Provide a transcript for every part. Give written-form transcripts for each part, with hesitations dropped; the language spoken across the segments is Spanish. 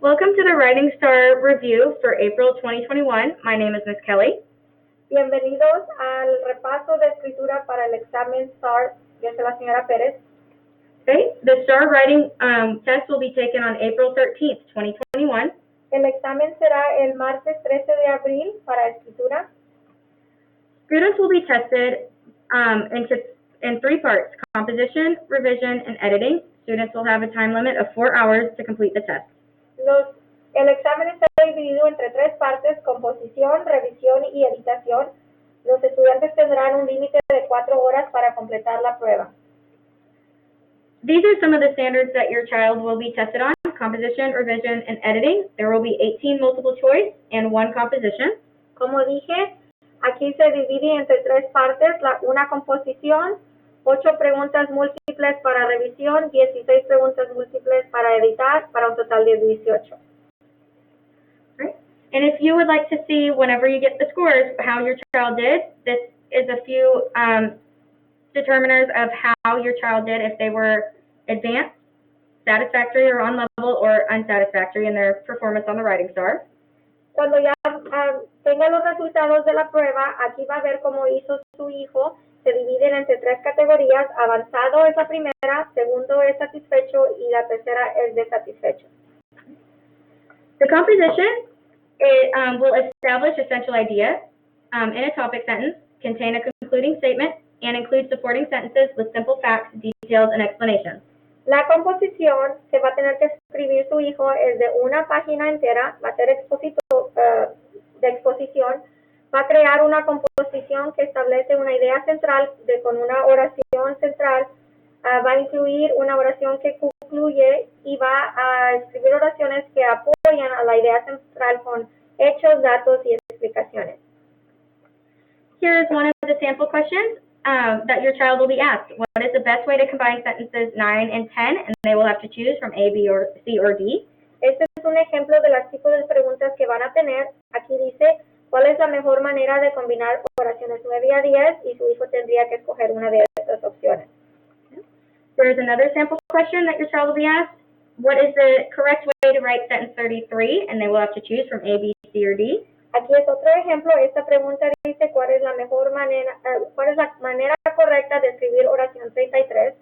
Welcome to the Writing Star Review for April 2021. My name is Ms. Kelly. Bienvenidos al repaso de escritura para el examen STAAR, dice la señora Pérez. Okay, the STAR writing test will be taken on April 13th, 2021. El examen será el martes 13 de abril para escritura. Students will be tested in three parts: composition, revision, and editing. Students will have a time limit of 4 hours to complete the test. El examen está dividido entre tres partes: composición, revisión y editación. Los estudiantes tendrán un límite de 4 horas para completar la prueba. These are some of the standards that your child will be tested on: composition, revision, and editing. There will be 18 multiple choice and 1 composition. Como dije, aquí se divide entre tres partes: una composición, 8 preguntas múltiples para revisión, 16 preguntas múltiples para editar, para un total de 18. Right. And if you would like to see, whenever you get the scores, how your child did, this is a few determiners of how your child did, if they were advanced, satisfactory, or on level, or unsatisfactory in their performance on the Writing Star. Cuando ya tenga los resultados de la prueba, aquí va a ver cómo hizo su hijo. Se dividen entre tres categorías: avanzado es la primera, segundo es satisfecho y la tercera es desatisfecho. The composition will establish essential ideas in a topic sentence, contain a concluding statement, and include supporting sentences with simple facts, details, and explanations. La composición que va a tener que escribir su hijo es de una página entera, va a ser de exposición, va a crear una composición que establece una idea central con una oración central, va a incluir una oración que concluye y va a escribir oraciones que apoyan a la idea central con hechos, datos y explicaciones. Here is one of the sample questions that your child will be asked. What is the best way to combine sentences 9 and 10? And they will have to choose from A, B, or C, or D. Este es un ejemplo de las tipos de preguntas que van a tener. Aquí dice, ¿cuál es la mejor manera de combinar oraciones 9 a 10? Y su hijo tendría que escoger una de estas opciones. There is another sample question that your child will be asked. What is the correct way to write sentence 33? And they will have to choose from A, B, C, or D. Aquí es otro ejemplo. Esta pregunta dice, ¿cuál es la manera correcta de escribir oración 33?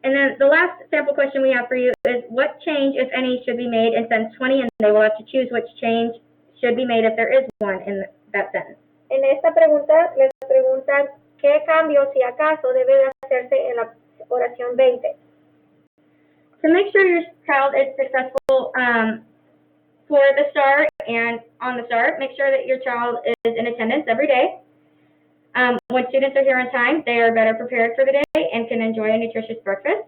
And then the last sample question we have for you is, what change, if any, should be made in sentence 20? And they will have to choose which change should be made if there is one in that sentence. En esta pregunta les preguntan qué cambio, si acaso, debe de hacerse en la oración 20. To make sure your child is successful for the STAR and on the STAR, make sure that your child is in attendance every day. When students are here on time, they are better prepared for the day and can enjoy a nutritious breakfast.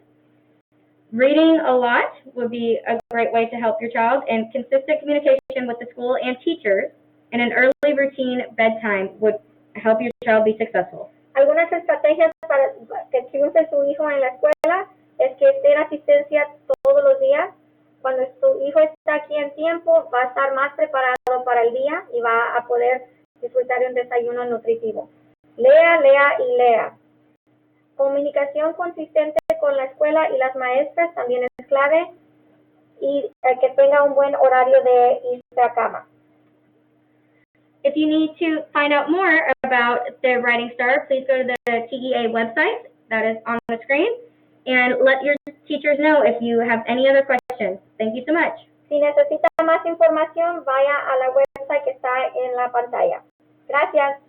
Reading a lot would be a great way to help your child, and consistent communication with the school and teachers and an early routine bedtime would help your child be successful. Algunas estrategias para que triunfe su hijo en la escuela es que esté en asistencia todos los días. Cuando su hijo está aquí en tiempo, va a estar más preparado para el día y va a poder disfrutar de un desayuno nutritivo. Lea, lea y lea. Comunicación consistente con la escuela y las maestras también es clave, y que tenga un buen horario de irse a cama. If you need to find out more about the Writing Star, please go to the TEA website that is on the screen and let your teachers know if you have any other questions. Thank you so much. Si necesita más información, vaya a la website que está en la pantalla. Gracias.